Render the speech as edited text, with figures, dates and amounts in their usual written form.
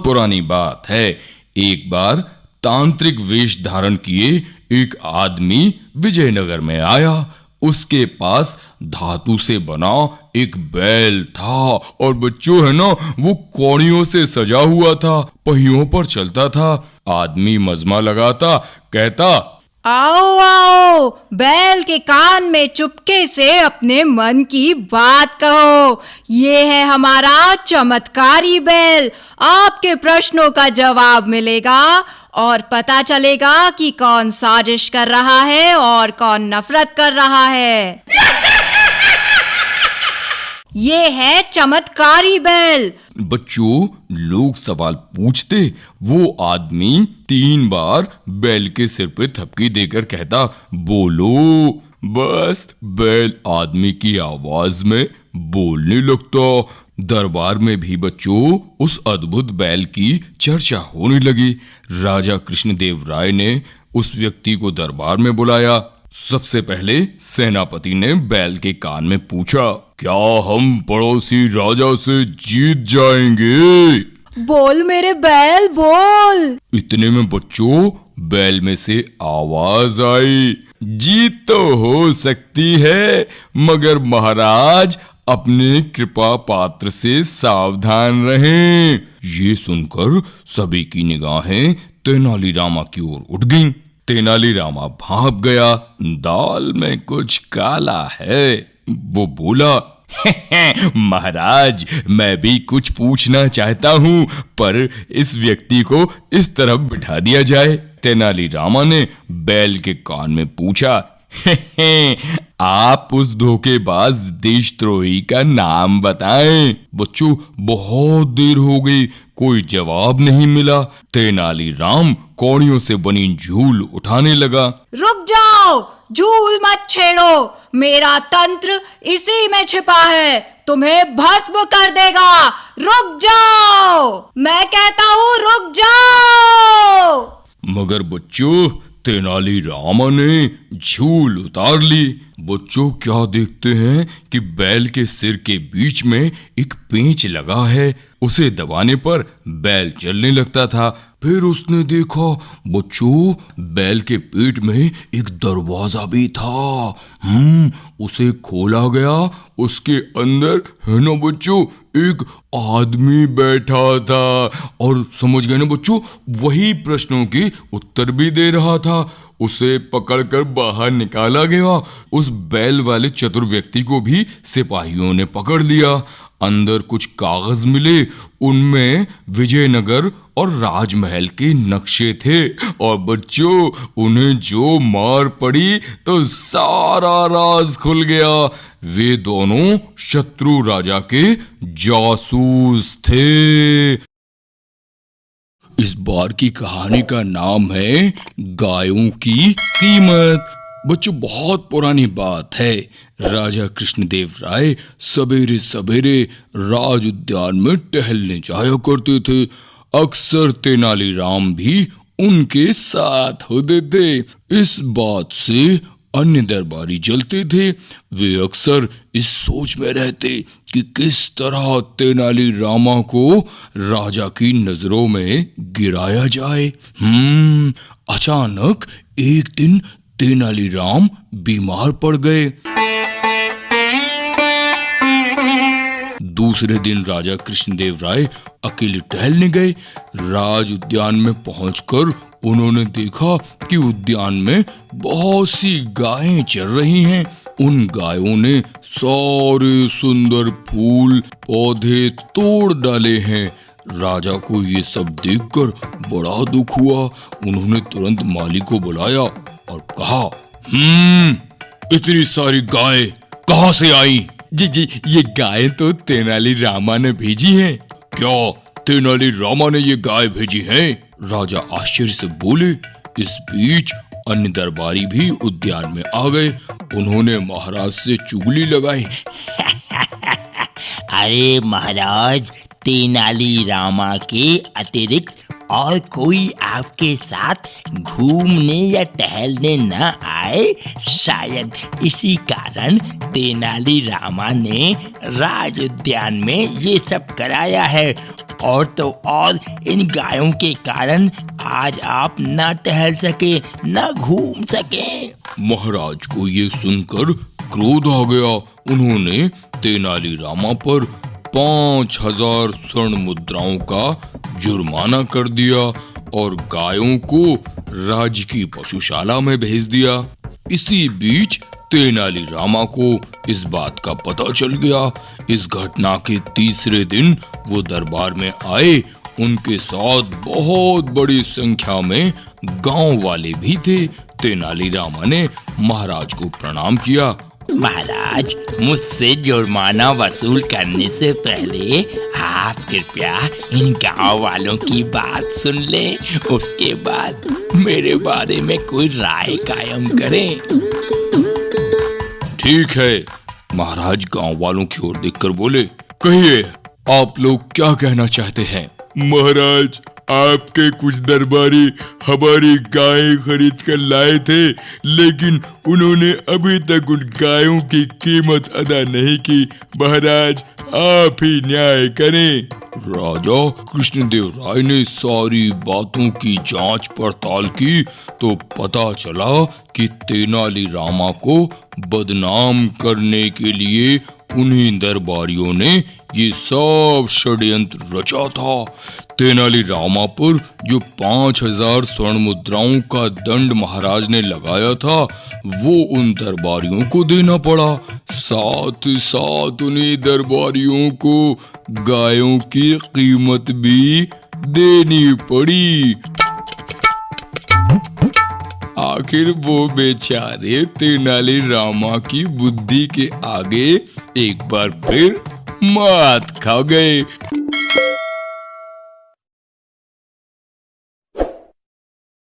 बहुत पुरानी बात है। एक बार तांत्रिक वेश धारण किए एक आदमी विजयनगर में आया। उसके पास धातु से बना एक बैल था और बच्चों है ना, वो कौड़ियों से सजा हुआ था, पहियों पर चलता था। आदमी मजमा लगाता, कहता, आओ आओ, बैल के कान में चुपके से अपने मन की बात कहो। ये है हमारा चमत्कारी बैल। आपके प्रश्नों का जवाब मिलेगा और पता चलेगा कि कौन साजिश कर रहा है और कौन नफरत कर रहा है। ये है चमत्कारी बैल। बच्चों, लोग सवाल पूछते, वो आदमी 3 बार बैल के सिर पे थपकी देकर कहता, बोलो। बस बैल आदमी की आवाज में बोलने लगता। दरबार में भी बच्चों उस अद्भुत बैल की चर्चा होने लगी। राजा कृष्णदेव राय ने उस व्यक्ति को दरबार में बुलाया। सबसे पहले सेनापति ने बैल के कान में पूछा, क्या हम पड़ोसी राजा से जीत जाएंगे? बोल मेरे बैल, बोल। इतने में बच्चों बैल में से आवाज आई, जीत तो हो सकती है, मगर महाराज अपने कृपा पात्र से सावधान रहें। ये सुनकर सभी की निगाहें तेनालीरामा की ओर उठ गईं। तेनालीरामा भाप गया, दाल में कुछ काला है। वो बोला, महाराज, मैं भी कुछ पूछना चाहता हूँ, पर इस व्यक्ति को इस तरफ बिठा दिया जाए। तेनालीरामा ने बैल के कान में पूछा, आप उस धोखेबाज देशद्रोही का नाम बताएं। बच्चों, बहुत देर हो गई, कोई जवाब नहीं मिला। तेनालीराम कौड़ियों से बनी झूल उठाने लगा। रुक जाओ, झूल मत छेड़ो, मेरा तंत्र इसी में छिपा है, तुम्हें भस्म कर देगा। रुक जाओ, मैं कहता हूँ रुक जाओ। मगर बच्चों, तेनालीरामा ने झूल उतार ली। बच्चों, क्या देखते हैं कि बैल के सिर के बीच में एक पेंच लगा है। उसे दबाने पर बैल चलने लगता था। फिर उसने देखा, बच्चों, बैल के पेट में एक दरवाजा भी था। उसे खोला गया। उसके अंदर है ना बच्चों, एक आदमी बैठा था और समझ गए ना बच्चों, वही प्रश्नों की उत्तर भी दे रहा था। उसे पकड़कर बाहर निकाला गया। उस बैल वाले चतुर व्यक्ति को भी सिपाहियों ने पकड़ लिया। अंदर कुछ कागज मिले, उनमें विजयनगर और राजमहल के नक्शे थे। और बच्चों, उन्हें जो मार पड़ी तो सारा राज खुल गया। वे दोनों शत्रु राजा के जासूस थे। इस बार की कहानी का नाम है गायों की कीमत। बच्चों, बहुत पुरानी बात है। राजा कृष्णदेव राय सवेरे सवेरे राज उद्यान में टहलने जाया करते थे। अक्सर तेनालीराम भी उनके साथ होते थे। इस बात से अन्य दरबारी जलते थे। वे अक्सर इस सोच में रहते कि किस तरह तेनालीरामा को राजा की नजरों में गिराया जाए। अचानक एक दिन तेनालीराम बीमार पड़ गए। दूसरे दिन राजा कृष्णदेव राय अकेले टहलने गए। राज उद्यान में पहुंचकर उन्होंने देखा कि उद्यान में बहुत सी गायें चर रही हैं। उन गायों ने सारे सुंदर फूल पौधे तोड़ डाले हैं। राजा को ये सब देखकर बड़ा दुख हुआ। उन्होंने तुरंत माली को बुलाया और कहा, इतनी सारी गायें कहाँ से आई? जी, ये गायें तो तेनालीरामा ने भेजी हैं। क्या तेनालीरामा ने ये गाय भेजी हैं? राजा आश्चर्य से बोले। इस बीच अन्य दरबारी भी उद्यान में आ गए। उन्होंने महाराज से चुगली लगाई। अरे महाराज, तेनालीरामा के अतिरिक्त और कोई आपके साथ घूमने या टहलने न आए। शायद इसी कारण तेनालीरामा ने राज उद्यान में ये सब कराया है। और तो और इन गायों के कारण आज आप न टहल सके न घूम सके। महाराज को ये सुनकर क्रोध आ गया। उन्होंने तेनालीरामा पर 5000 स्वर्ण मुद्राओं का जुर्माना कर दिया और गायों को राज्य की पशुशाला में भेज दिया। इसी बीच तेनालीरामा को इस बात का पता चल गया। इस घटना के तीसरे दिन वो दरबार में आए। उनके साथ बहुत बड़ी संख्या में गांव वाले भी थे। तेनालीरामा ने महाराज को प्रणाम किया। महाराज, मुझसे जुर्माना वसूल करने से पहले आप कृपया इन गांव वालों की बात सुन लें, उसके बाद मेरे बारे में कोई राय कायम करें। ठीक है। महाराज गांव वालों की ओर देखकर बोले, कहिए आप लोग क्या कहना चाहते हैं। महाराज, आपके कुछ दरबारी हमारी गायें खरीद कर लाए थे, लेकिन उन्होंने अभी तक उन गायों की कीमत अदा नहीं की। महाराज, आप ही न्याय करें। राजा कृष्णदेव राय ने सारी बातों की जांच पड़ताल की तो पता चला कि तेनालीरामा को बदनाम करने के लिए उन्हीं दरबारियों ने ये सब षड्यंत्र रचा था। तेनालीरामा पर जो 5000 स्वर्ण मुद्राओं का दंड महाराज ने लगाया था वो उन दरबारियों को देना पड़ा। साथ ही साथ उन्हीं दरबारियों को गायों की कीमत भी देनी पड़ी। आखिर वो बेचारे तेनालीरामा की बुद्धि के आगे एक बार फिर मात खा गए।